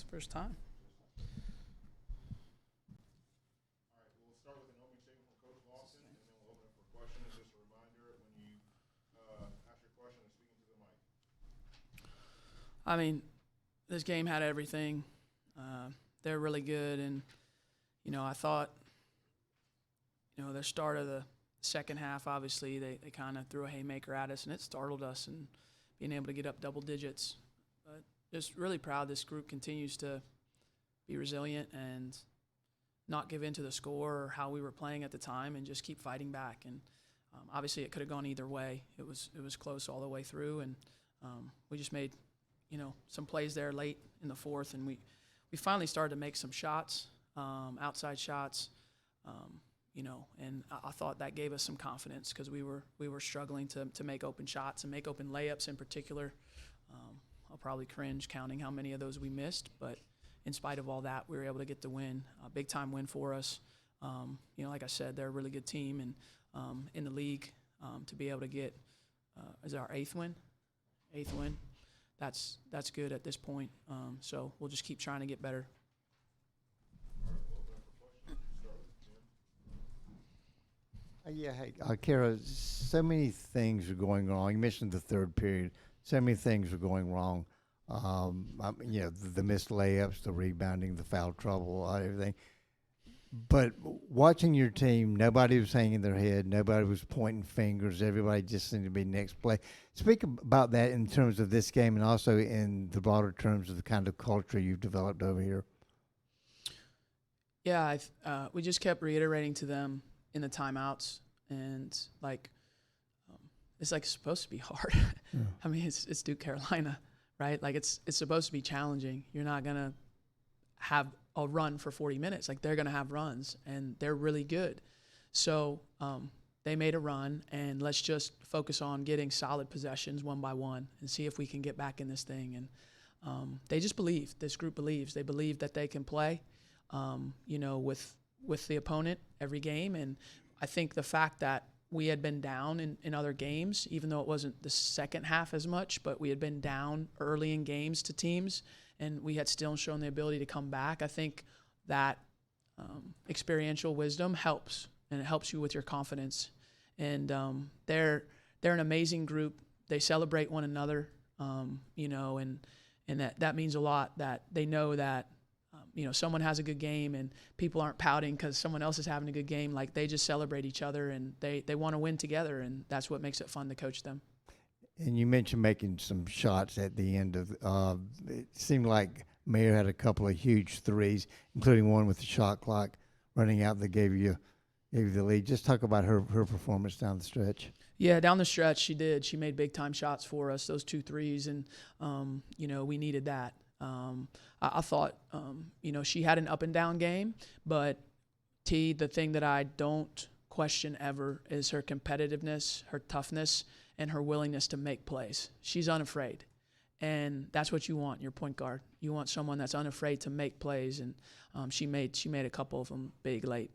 It's the first time. All right, we'll start with an opening statement from Coach Lawson, and then we'll open up for questions. Just a reminder, when you ask your question, speaking to the mic. I mean, this game had everything. They're really good, and I thought, the start of the second half, obviously they kind of threw a haymaker at us, and it startled us, and being able to get up double digits. But just really proud this group continues to be resilient and not give in to the score or how we were playing at the time, and just keep fighting back. And obviously it could have gone either way. It was close all the way through, and we just made some plays there late in the fourth, and we finally started to make some shots, outside shots, and I thought that gave us some confidence because we were struggling to make open shots and make open layups in particular. I'll probably cringe counting how many of those we missed, but in spite of all that, we were able to get the win, a big-time win for us. Like I said, they're a really good team, and in the league, to be able to get is it our eighth win? That's good at this point. So we'll just keep trying to get better. Hey, Kara, so many things are going wrong. You mentioned the third period. So many things are going wrong. The missed layups, the rebounding, the foul trouble, everything. But watching your team, nobody was hanging their head. Nobody was pointing fingers. Everybody just seemed to be next play. Speak about that in terms of this game and also in the broader terms of the kind of culture you've developed over here. Yeah, we just kept reiterating to them in the timeouts, and it's supposed to be hard. Yeah. I mean, it's Duke Carolina, right? Like it's supposed to be challenging. You're not gonna have a run for 40 minutes. Like they're gonna have runs, and they're really good. So they made a run, and let's just focus on getting solid possessions one by one and see if we can get back in this thing. And they just believe. This group believes. They believe that they can play, with the opponent every game. And I think the fact that we had been down in other games, even though it wasn't the second half as much, but we had been down early in games to teams, and we had still shown the ability to come back. I think that experiential wisdom helps, and it helps you with your confidence. And they're an amazing group. They celebrate one another, and that means a lot, that they know that someone has a good game and people aren't pouting because someone else is having a good game. Like they just celebrate each other, and they want to win together, and that's what makes it fun to coach them. And you mentioned making some shots at the end of it seemed like Mayer had a couple of huge threes, including one with the shot clock running out that gave you the lead. Just talk about her performance down the stretch. Yeah, down the stretch she did. She made big-time shots for us, those 2 threes, and, we needed that. I thought, she had an up-and-down game, but the thing that I don't question ever is her competitiveness, her toughness, and her willingness to make plays. She's unafraid, and that's what you want, your point guard. You want someone that's unafraid to make plays, and she made a couple of them big late.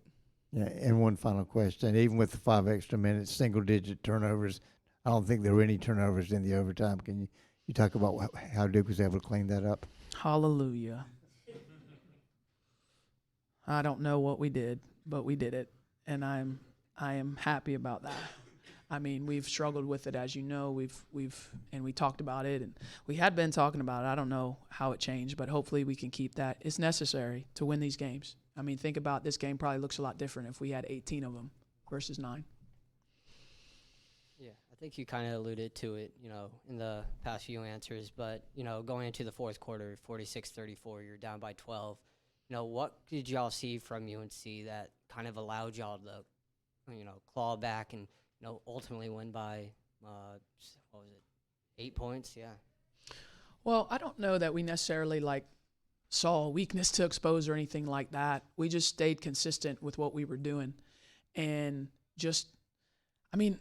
Yeah, and one final question. Even with the 5 extra minutes, single-digit turnovers, I don't think there were any turnovers in the overtime. Can you talk about how Duke was able to clean that up? Hallelujah. I don't know what we did, but we did it, and I am happy about that. I mean, we've struggled with it, as you know. We talked about it, and we had been talking about it. I don't know how it changed, but hopefully we can keep that. It's necessary to win these games. I mean, think about this game probably looks a lot different if we had 18 of them versus 9. Yeah, I think you kind of alluded to it, in the past few answers. But, going into the fourth quarter, 46-34, you're down by 12. What did y'all see from UNC that kind of allowed y'all to, claw back and, ultimately win by, 8 points? Yeah. Well, I don't know that we necessarily, saw a weakness to expose or anything like that. We just stayed consistent with what we were doing. And you just been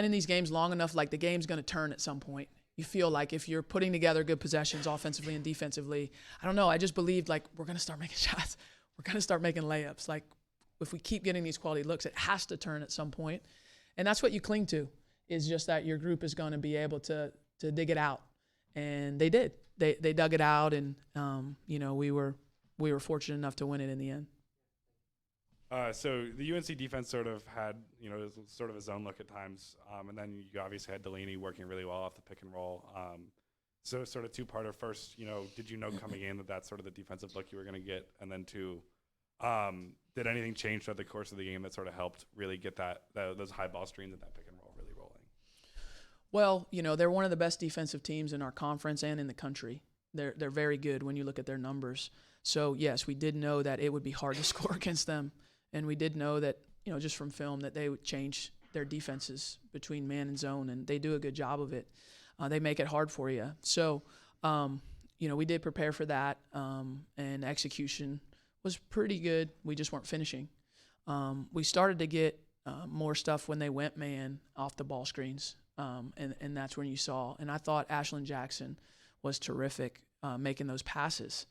in these games long enough, the game's going to turn at some point. You feel like if you're putting together good possessions offensively and defensively, I don't know, I just believed we're going to start making shots. We're going to start making layups. If we keep getting these quality looks, it has to turn at some point. And that's what you cling to, is just that your group is going to be able to dig it out. And they did. they dug it out, and we were fortunate enough to win it in the end. So the UNC defense sort of had, sort of a zone look at times, and then you obviously had Delaney working really well off the pick and roll. So sort of two-parter. First, did you know coming in that that's sort of the defensive look you were going to get? And then two, did anything change throughout the course of the game that sort of helped really get those high ball screens and that pick and roll really rolling? Well, they're one of the best defensive teams in our conference and in the country. They're very good when you look at their numbers. So, yes, we did know that it would be hard to score against them. And we did know that, just from film, that they would change their defenses between man and zone, and they do a good job of it. They make it hard for you. So, we did prepare for that, and execution was pretty good. We just weren't finishing. We started to get more stuff when they went man off the ball screens, and that's when you saw. And I thought Ashlyn Jackson was terrific making those passes.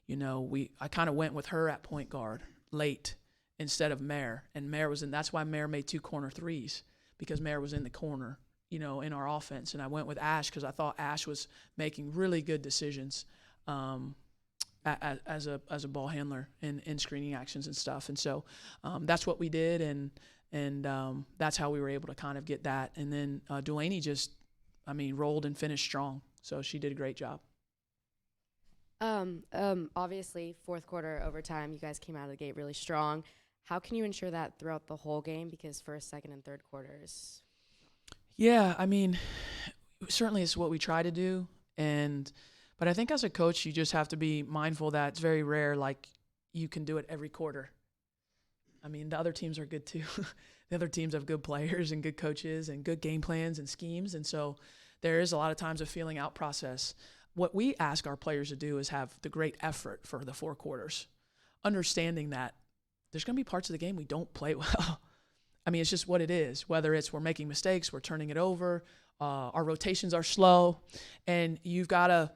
I kind of went with her at point guard late instead of Mare, and Mare was in. That's why Mare made 2 corner threes, because Mare was in the corner, in our offense. And I went with Ash because I thought Ash was making really good decisions as a ball handler in screening actions and stuff. And so that's what we did, and that's how we were able to kind of get that. And then Delaney just, rolled and finished strong. So she did a great job. Obviously, fourth quarter overtime, you guys came out of the gate really strong. How can you ensure that throughout the whole game? Because first, second, and third quarters. Yeah, certainly it's what we try to do, but I think as a coach, you just have to be mindful that it's very rare, like, you can do it every quarter. The other teams are good too. The other teams have good players and good coaches and good game plans and schemes, and so there is a lot of times a feeling out process. What we ask our players to do is have the great effort for the 4 quarters, understanding that there's going to be parts of the game we don't play well. It's just what it is, whether it's we're making mistakes, we're turning it over, our rotations are slow, and you've got to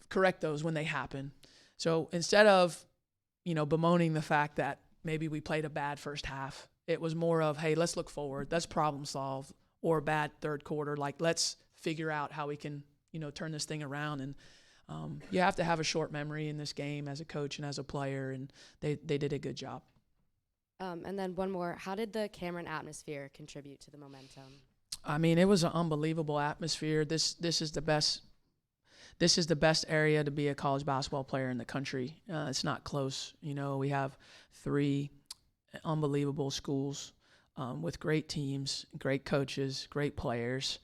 correct those when they happen. So instead of, bemoaning the fact that maybe we played a bad first half, it was more of, hey, let's look forward, let's problem solve, or a bad third quarter, like let's figure out how we can, turn this thing around. And you have to have a short memory in this game as a coach and as a player, and they did a good job. And then one more, how did the Cameron atmosphere contribute to the momentum? It was an unbelievable atmosphere. This is the best area to be a college basketball player in the country. It's not close. We have 3 unbelievable schools with great teams, great coaches, great players.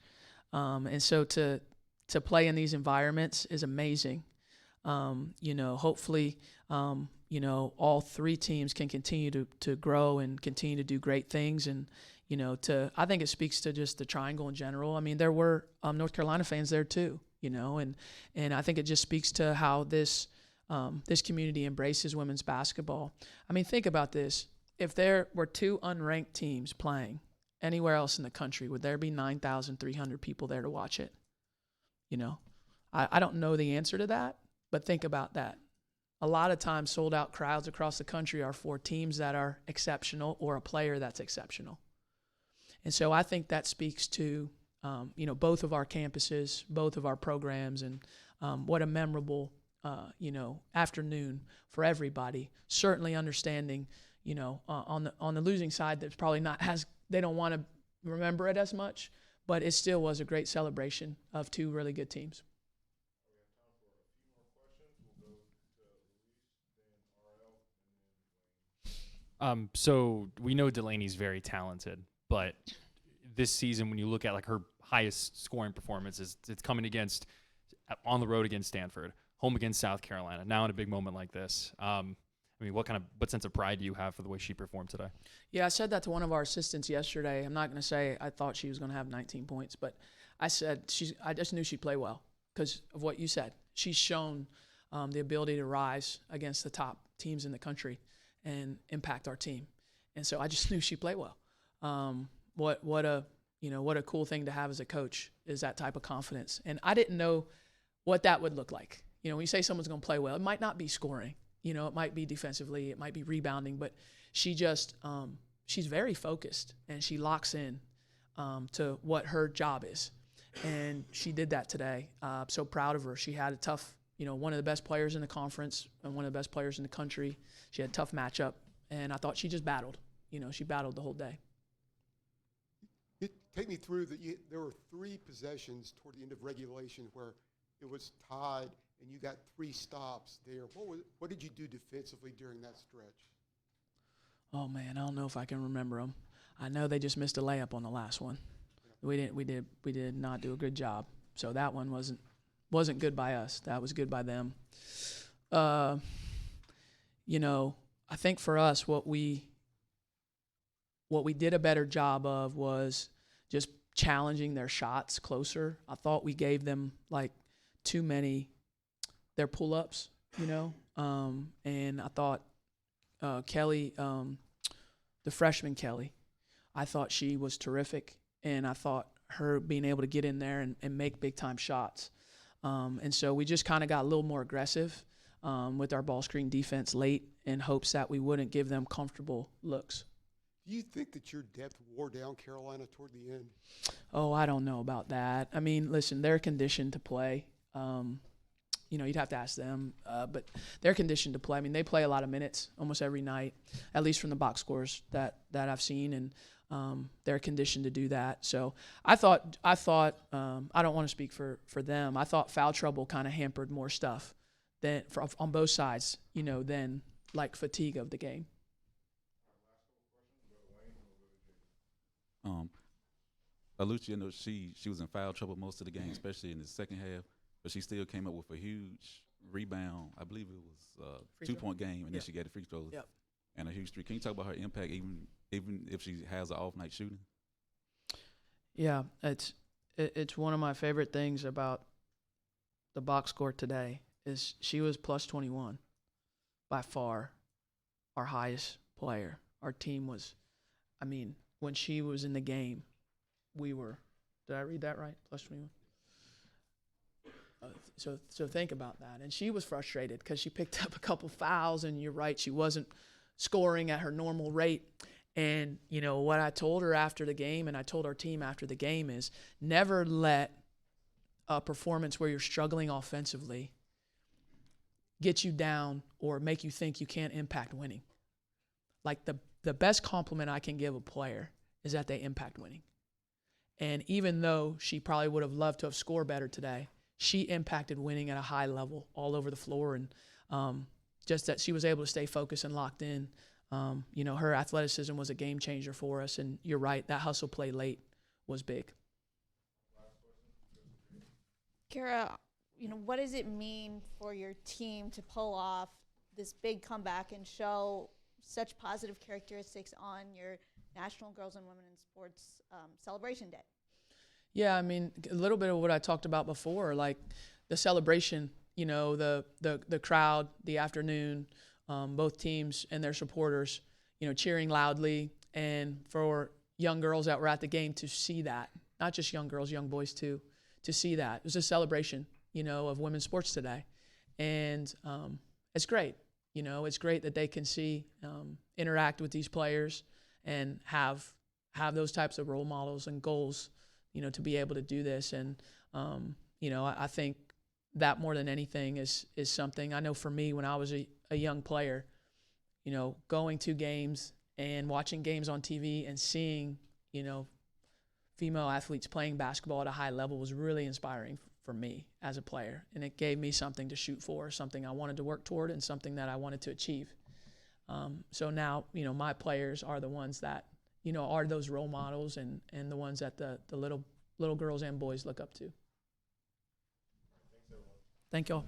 And so to play in these environments is amazing. Hopefully, all 3 teams can continue to grow and continue to do great things. And, I think it speaks to just the Triangle in general. There were North Carolina fans there too, and I think it just speaks to how this community embraces women's basketball. Think about this. If there were 2 unranked teams playing anywhere else in the country, would there be 9,300 people there to watch it? I don't know the answer to that, but think about that. A lot of times sold out crowds across the country are for teams that are exceptional or a player that's exceptional. And so I think that speaks to, both of our campuses, both of our programs, and what a memorable, afternoon for everybody. Certainly understanding, on the losing side, that's probably not they don't want to remember it as much, but it still was a great celebration of 2 really good teams. So we know Delaney's very talented, but this season, when you look at her highest scoring performances, it's coming on the road against Stanford, home against South Carolina. Now in a big moment like this, what sense of pride do you have for the way she performed today? Yeah, I said that to one of our assistants yesterday. I'm not going to say I thought she was going to have 19 points, but I said I just knew she'd play well because of what you said. She's shown the ability to rise against the top teams in the country and impact our team, and so I just knew she'd play well. What a cool thing to have as a coach is that type of confidence. And I didn't know what that would look like. When you say someone's going to play well, it might not be scoring. It might be defensively, it might be rebounding, but she just she's very focused and she locks in to what her job is. and she did that today. So proud of her. She had a tough, one of the best players in the conference and one of the best players in the country. She had a tough matchup, and I thought she just battled. She battled the whole day. Take me through there were 3 possessions toward the end of regulation where it was tied and you got 3 stops there. What did you do defensively during that stretch? Oh man, I don't know if I can remember them. I know they just missed a layup on the last one. We did not do a good job. So that one wasn't good by us. That was good by them. I think for us what we did a better job of was just challenging their shots closer. I thought we gave them like too many their pull-ups, and I thought Kelly, the freshman Kelly, I thought she was terrific, and I thought her being able to get in there and make big-time shots. And so we just kind of got a little more aggressive with our ball screen defense late in hopes that we wouldn't give them comfortable looks. Do you think that your depth wore down Carolina toward the end? Oh, I don't know about that. I mean, listen, they're conditioned to play. You'd have to ask them, but they're conditioned to play. I mean, they play a lot of minutes almost every night, at least from the box scores that I've seen, and they're conditioned to do that. So I thought I don't want to speak for them. I thought foul trouble kind of hampered more stuff than on both sides, than like fatigue of the game. Lucia, she was in foul trouble most of the game, especially in the second half, but she still came up with a huge rebound. I believe it was a 2-point game, and then she got the free throws and a huge three. Can you talk about her impact, even if she has an off night shooting? Yeah, it's one of my favorite things about the box score today is she was plus 21, by far our highest player. Our team was, when she was in the game, we were, did I read that right? Plus 21. So think about that. And she was frustrated because she picked up a couple fouls, and you're right, she wasn't scoring at her normal rate. And, what I told her after the game, and I told our team after the game, is never let a performance where you're struggling offensively get you down or make you think you can't impact winning. Like the best compliment I can give a player is that they impact winning. And even though she probably would have loved to have scored better today, she impacted winning at a high level all over the floor. And just that she was able to stay focused and locked in. Her athleticism was a game changer for us. And you're right, that hustle play late was big. Kara, what does it mean for your team to pull off this big comeback and show such positive characteristics on your National Girls and Women in Sports Celebration Day? Yeah, a little bit of what I talked about before, like the celebration, the crowd, the afternoon, both teams and their supporters, cheering loudly, and for young girls that were at the game to see that, not just young girls, young boys too, to see that. It was a celebration, of women's sports today. And it's great. It's great that they can see, interact with these players and have those types of role models and goals, to be able to do this. And, I think that more than anything is something I know for me when I was a young player, going to games and watching games on TV and seeing, female athletes playing basketball at a high level was really inspiring for me as a player. And it gave me something to shoot for, something I wanted to work toward, and something that I wanted to achieve. So now, my players are the ones that, are those role models and the ones that the little girls and boys look up to. Thank y'all.